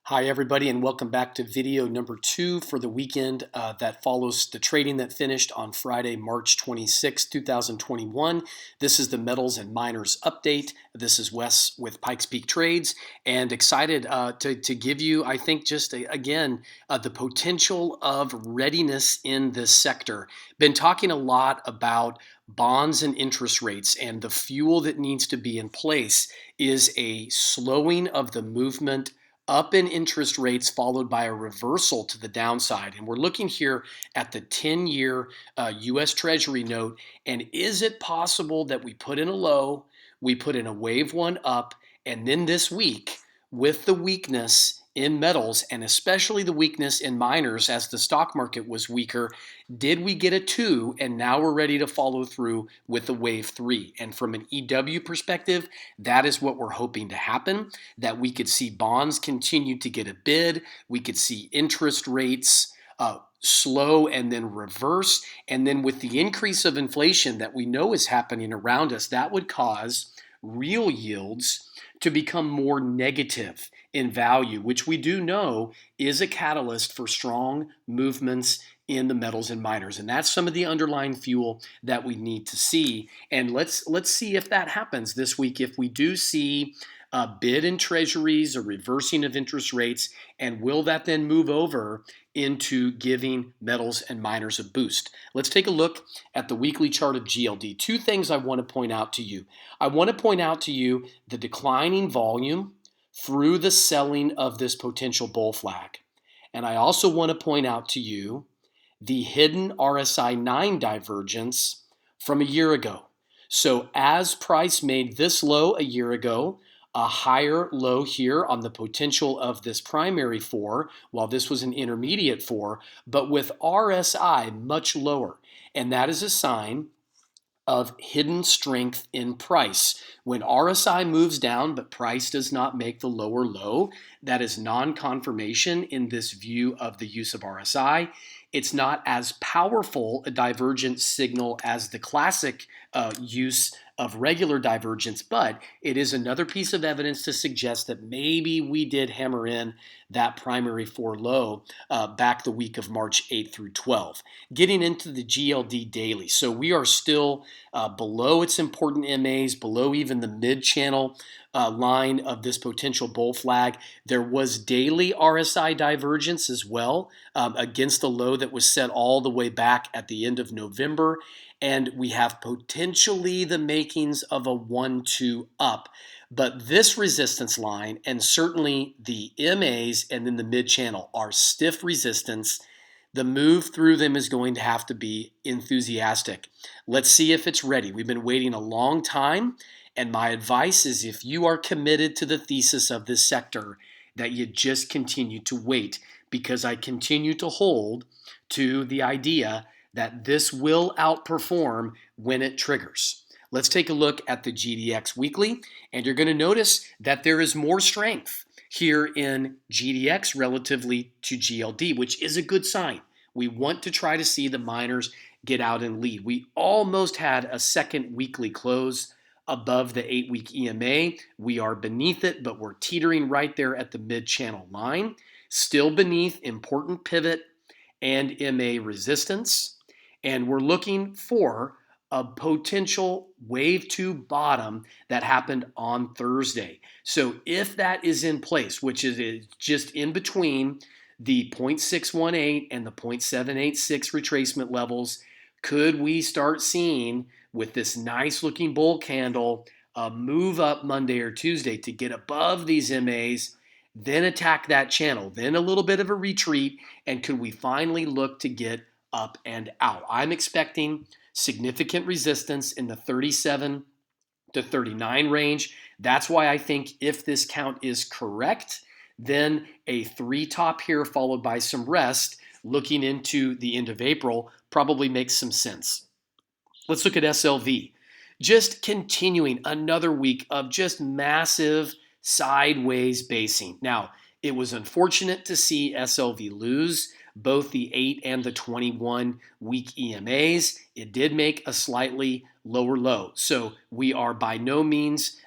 Hi, everybody, and welcome back to video number 2 for the weekend that follows the trading that finished on Friday, March 26, 2021. This is the Metals and Miners update. This is Wes with Pikes Peak Trades, and excited to give you, I think, again, the potential of readiness in this sector. Been talking a lot about bonds and interest rates, and the fuel that needs to be in place is a slowing of the movement up in interest rates followed by a reversal to the downside. And we're looking here at the 10-year US Treasury note. And is it possible that we put in a low, we put in a wave one up, and then this week, with the weakness in metals and especially the weakness in miners as the stock market was weaker, did we get a 2 and now we're ready to follow through with the wave 3? And from an EW perspective, that is what we're hoping to happen, that we could see bonds continue to get a bid, we could see interest rates slow and then reverse, and then with the increase of inflation that we know is happening around us, that would cause real yields to become more negative in value, which we do know is a catalyst for strong movements in the metals and miners. And that's some of the underlying fuel that we need to see. And let's see if that happens this week. If we do see a bid in treasuries, a reversing of interest rates, and will that then move over into giving metals and miners a boost? Let's take a look at the weekly chart of GLD. Two things I want to point out to you. I want to point out to you the declining volume through the selling of this potential bull flag. And I also want to point out to you the hidden RSI 9 divergence from a year ago. So as price made this low a year ago, a higher low here on the potential of this primary 4, while this was an intermediate 4, but with RSI much lower. And that is a sign of hidden strength in price. When RSI moves down, but price does not make the lower low, that is non-confirmation in this view of the use of RSI. It's not as powerful a divergence signal as the classic use of regular divergence, but it is another piece of evidence to suggest that maybe we did hammer in that primary 4 low back the week of March 8 through 12. Getting into the GLD daily. So we are still below its important MAs, below even the mid-channel line of this potential bull flag. There was daily RSI divergence as well against the low that was set all the way back at the end of November. And we have potentially the makings of a 1-2 up. But this resistance line and certainly the MAs and then the mid-channel are stiff resistance. The move through them is going to have to be enthusiastic. Let's see if it's ready. We've been waiting a long time, and my advice is if you are committed to the thesis of this sector, that you just continue to wait, because I continue to hold to the idea that this will outperform when it triggers. Let's take a look at the GDX weekly, and you're going to notice that there is more strength here in GDX relatively to GLD, which is a good sign. We want to try to see the miners get out and lead. We almost had a second weekly close above the 8-week EMA. We are beneath it, but we're teetering right there at the mid-channel line. Still beneath important pivot and MA resistance. And we're looking for a potential wave 2 bottom that happened on Thursday. So if that is in place, which is just in between the 0.618 and the 0.786 retracement levels, could we start seeing, with this nice looking bull candle, a move up Monday or Tuesday to get above these MAs, then attack that channel, then a little bit of a retreat, and could we finally look to get up and out? I'm expecting significant resistance in the 37 to 39 range. That's why I think if this count is correct, then a 3 top here followed by some rest looking into the end of April probably makes some sense. Let's look at SLV. Just continuing another week of just massive sideways basing. Now, it was unfortunate to see SLV lose both the 8 and the 21 week EMAs. It did make a slightly lower low. So we are by no means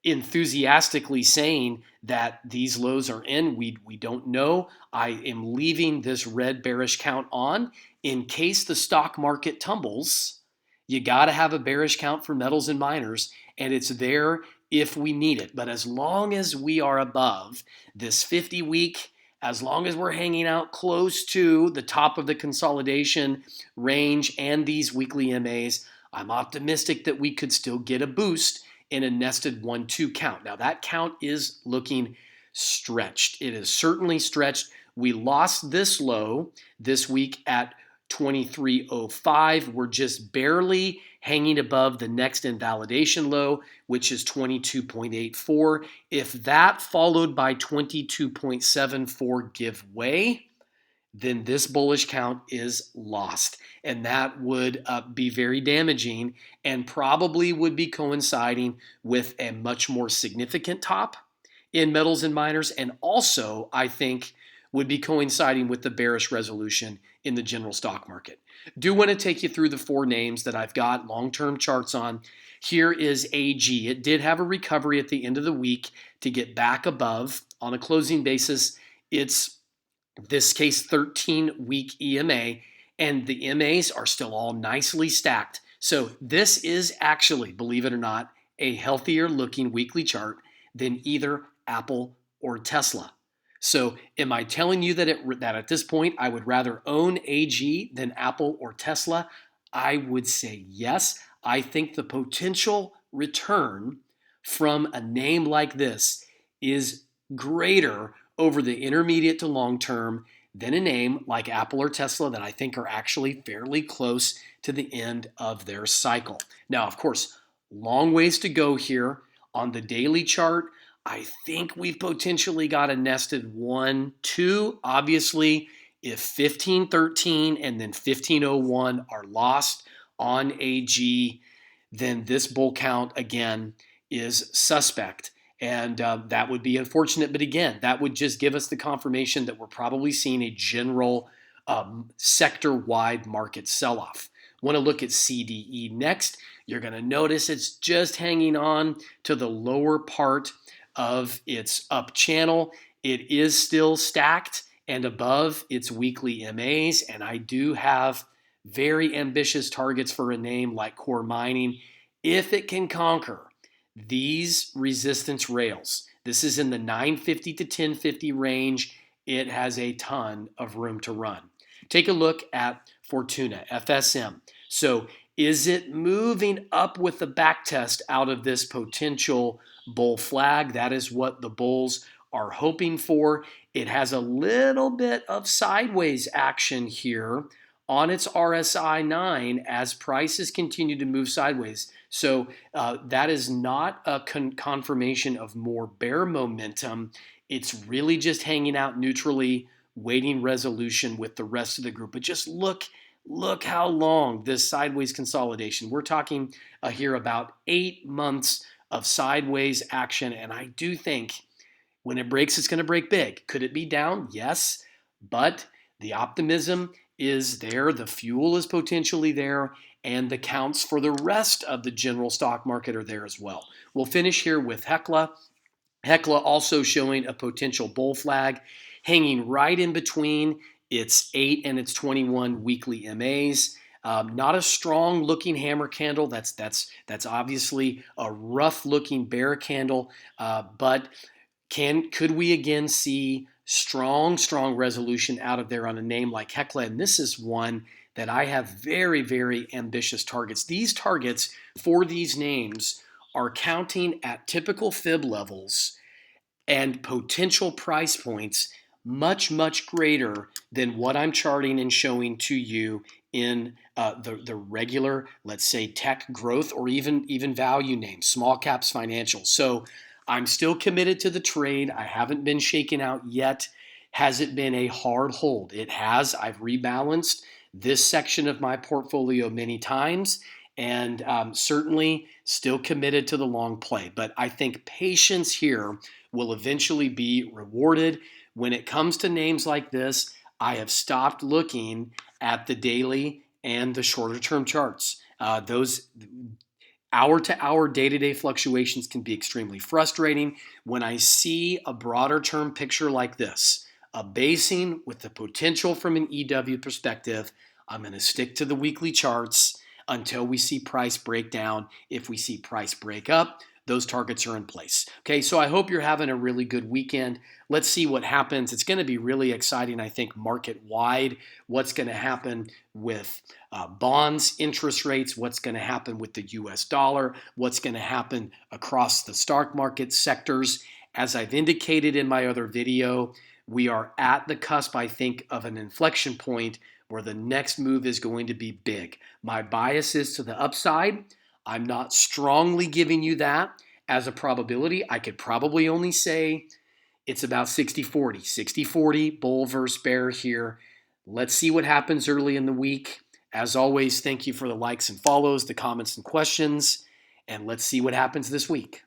enthusiastically saying that these lows are in. We don't know. I am leaving this red bearish count on in case the stock market tumbles. You got to have a bearish count for metals and miners, and it's there if we need it. But as long as we are above this 50-week, as long as we're hanging out close to the top of the consolidation range and these weekly MAs, I'm optimistic that we could still get a boost in a nested 1-2 count. Now that count is looking stretched. It is certainly stretched. We lost this low this week at 2305. We're just barely hanging above the next invalidation low, which is 22.84. If that followed by 22.74 give way, then this bullish count is lost. And that would be very damaging and probably would be coinciding with a much more significant top in metals and miners. And also, I think, would be coinciding with the bearish resolution in the general stock market. Do want to take you through the 4 names that I've got long-term charts on. Here is AG. It did have a recovery at the end of the week to get back above. On a closing basis, it's this case 13-week EMA, and the MAs are still all nicely stacked. So this is actually, believe it or not, a healthier looking weekly chart than either Apple or Tesla. So am I telling you that at this point I would rather own AG than Apple or Tesla? I would say yes. I think the potential return from a name like this is greater over the intermediate to long term than a name like Apple or Tesla that I think are actually fairly close to the end of their cycle. Now, of course, long ways to go here. On the daily chart, I think we've potentially got a nested 1-2. Obviously, if 1513 and then 1501 are lost on AG, then this bull count again is suspect. And that would be unfortunate. But again, that would just give us the confirmation that we're probably seeing a general sector-wide market sell-off. Want to look at CDE next. You're going to notice it's just hanging on to the lower part of its up channel. It is still stacked and above its weekly MAs, and I do have very ambitious targets for a name like Core Mining if it can conquer these resistance rails. This is in the 950 to 1050 range. It has a ton of room to run. Take a look at Fortuna, FSM. So is it moving up with the back test out of this potential bull flag? That is what the bulls are hoping for. It has a little bit of sideways action here on its RSI 9 as prices continue to move sideways. So that is not a confirmation of more bear momentum. It's really just hanging out neutrally, waiting resolution with the rest of the group. But just look how long this sideways consolidation. We're talking here about 8 months of sideways action. And I do think when it breaks, it's going to break big. Could it be down? Yes. But the optimism is there. The fuel is potentially there. And the counts for the rest of the general stock market are there as well. We'll finish here with Hecla. Hecla also showing a potential bull flag hanging right in between its 8 and its 21 weekly MAs. Not a strong looking hammer candle. That's obviously a rough looking bear candle. But could we again see strong resolution out of there on a name like Hecla? And this is one that I have very, very ambitious targets. These targets for these names are counting at typical fib levels and potential price points much greater than what I'm charting and showing to you in the regular, let's say, tech growth or even value names, small caps financials. So I'm still committed to the trade. I haven't been shaken out yet. Has it been a hard hold? It has. I've rebalanced this section of my portfolio many times, and certainly still committed to the long play. But I think patience here will eventually be rewarded. When it comes to names like this, I have stopped looking at the daily and the shorter term charts. Those Hour to hour, day-to-day fluctuations can be extremely frustrating. When I see a broader term picture like this, a basing with the potential from an EW perspective, I'm going to stick to the weekly charts until we see price breakdown. If we see price break up, those targets are in place. Okay, so I hope you're having a really good weekend. Let's see what happens. It's going to be really exciting, I think, market wide. What's going to happen with bonds, interest rates, what's going to happen with the US dollar, what's going to happen across the stock market sectors. As I've indicated in my other video, we are at the cusp, I think, of an inflection point where the next move is going to be big. My bias is to the upside. I'm not strongly giving you that as a probability. I could probably only say it's about 60-40. 60-40, bull versus bear here. Let's see what happens early in the week. As always, thank you for the likes and follows, the comments and questions, and let's see what happens this week.